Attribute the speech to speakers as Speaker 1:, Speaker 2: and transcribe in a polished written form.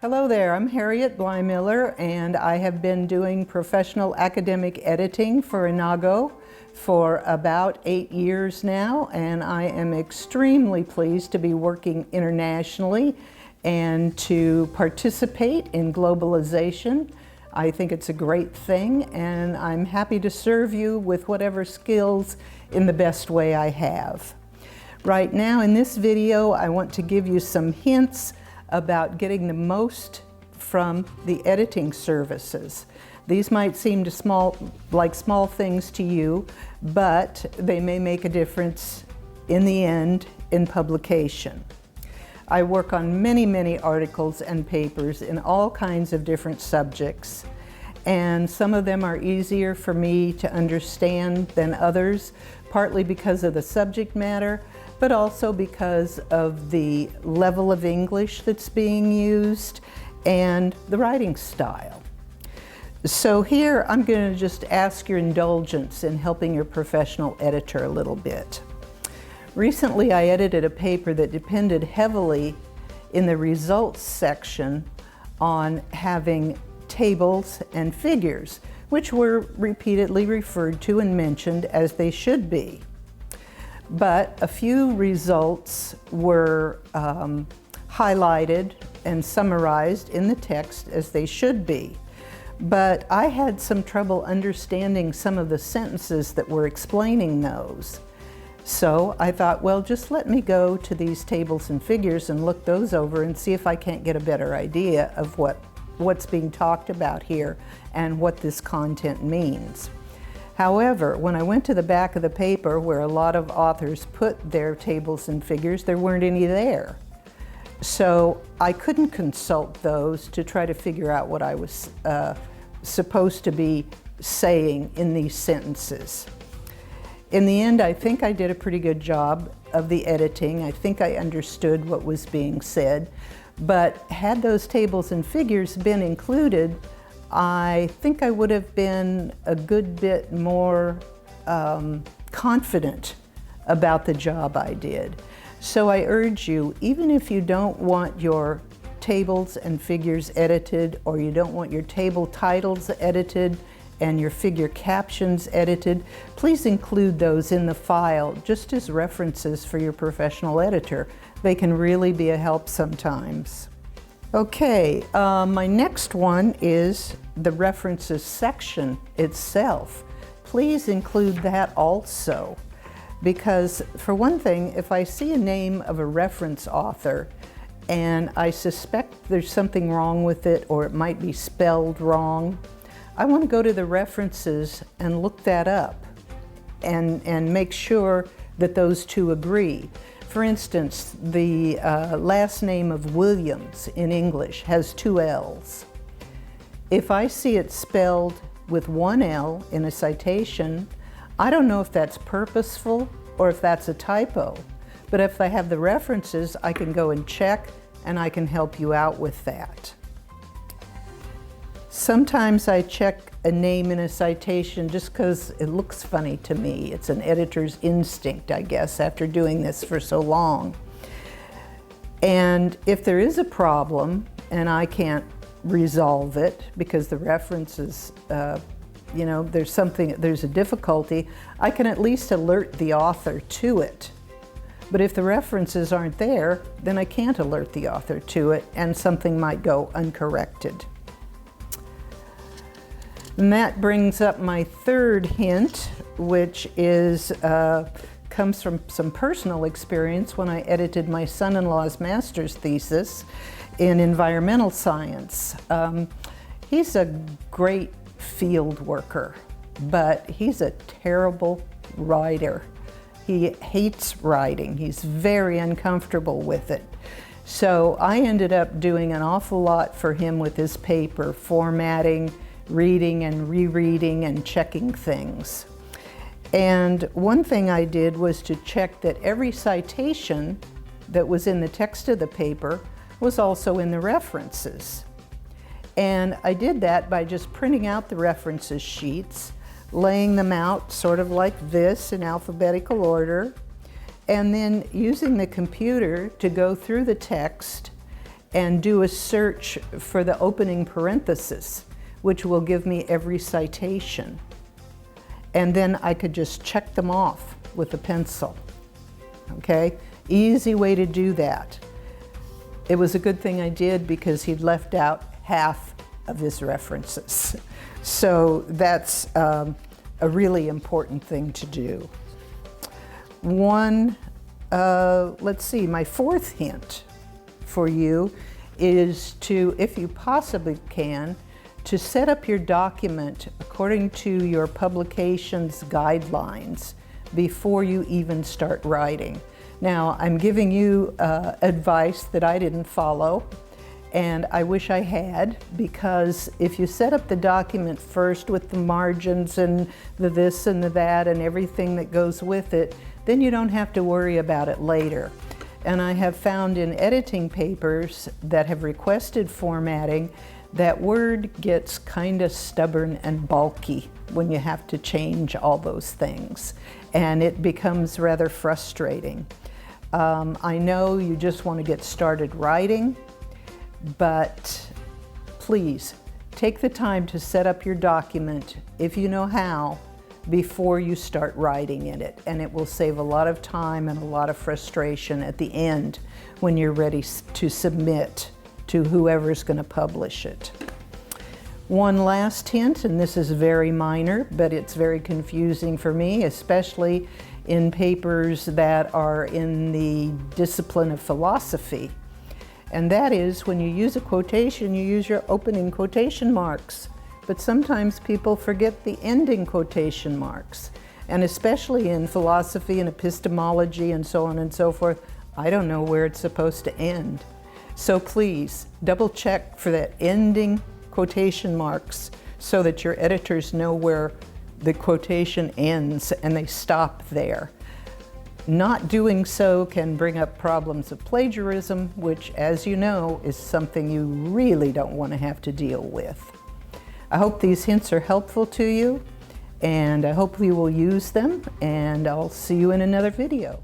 Speaker 1: Hello there, I'm Harriet Blymiller, and I have been doing professional academic editing for Enago for about 8 years now, and I am extremely pleased to be working internationally and to participate in globalization. I think it's a great thing, and I'm happy to serve you with whatever skills in the best way I have. Right now in this video, I want to give you some hints about getting the most from the editing services. These might seem like small things to you, but they may make a difference in the end in publication. I work on many articles and papers in all kinds of different subjects, and some of them are easier for me to understand than others, partly because of the subject matter, but also because of the level of English that's being used and the writing style. So here I'm going to just ask your indulgence in helping your professional editor a little bit. Recently I edited a paper that depended heavily in the results section on having tables and figures, which were repeatedly referred to and mentioned as they should be. But a few results were highlighted and summarized in the text as they should be. But I had some trouble understanding some of the sentences that were explaining those. So I thought, well, just let me go to these tables and figures and look those over and see if I can't get a better idea of what's being talked about here and what this content means. However, when I went to the back of the paper where a lot of authors put their tables and figures, there weren't any there. So I couldn't consult those to try to figure out what I was supposed to be saying in these sentences. In the end, I think I did a pretty good job of the editing. I think I understood what was being said, but had those tables and figures been included, I think I would have been a good bit more confident about the job I did. So I urge you, even if you don't want your tables and figures edited, or you don't want your table titles edited and your figure captions edited, please include those in the file just as references for your professional editor. They can really be a help sometimes. Okay, my next one is the references section itself. Please include that also, because for one thing, if I see a name of a reference author and I suspect there's something wrong with it or it might be spelled wrong, I want to go to the references and look that up and make sure that those two agree. For instance, the last name of Williams in English has 2 L's. If I see it spelled with 1 L in a citation, I don't know if that's purposeful or if that's a typo. But if I have the references, I can go and check, and I can help you out with that. Sometimes I check a name in a citation just because it looks funny to me. It's an editor's instinct, I guess, after doing this for so long. And if there is a problem and I can't resolve it because the references, there's a difficulty, I can at least alert the author to it. But if the references aren't there, then I can't alert the author to it, and something might go uncorrected. And that brings up my third hint, which is comes from some personal experience when I edited my son-in-law's master's thesis in environmental science. He's a great field worker, but he's a terrible writer. He hates writing. He's very uncomfortable with it. So I ended up doing an awful lot for him with his paper, formatting, reading and rereading and checking things. And one thing I did was to check that every citation that was in the text of the paper was also in the references. And I did that by just printing out the references sheets, laying them out sort of like this in alphabetical order, and then using the computer to go through the text and do a search for the opening parenthesis, which will give me every citation. And then I could just check them off with a pencil. Okay? Easy way to do that. It was a good thing I did because he'd left out half of his references. So that's a really important thing to do. Let's see, my fourth hint for you is to, if you possibly can, to set up your document according to your publication's guidelines before you even start writing. Now, I'm giving you advice that I didn't follow, and I wish I had, because if you set up the document first with the margins and the this and the that and everything that goes with it, then you don't have to worry about it later. And I have found in editing papers that have requested formatting that Word gets kind of stubborn and bulky when you have to change all those things, and it becomes rather frustrating. I know you just want to get started writing, but please take the time to set up your document, if you know how, before you start writing in it, and it will save a lot of time and a lot of frustration at the end when you're ready to submit to whoever's going to publish it. One last hint, and this is very minor, but it's very confusing for me, especially in papers that are in the discipline of philosophy. And that is, when you use a quotation, you use your opening quotation marks. But sometimes people forget the ending quotation marks. And especially in philosophy and epistemology and so on and so forth, I don't know where it's supposed to end. So please, double check for that ending quotation marks so that your editors know where the quotation ends and they stop there. Not doing so can bring up problems of plagiarism, which, as you know, is something you really don't want to have to deal with. I hope these hints are helpful to you, and I hope you will use them, and I'll see you in another video.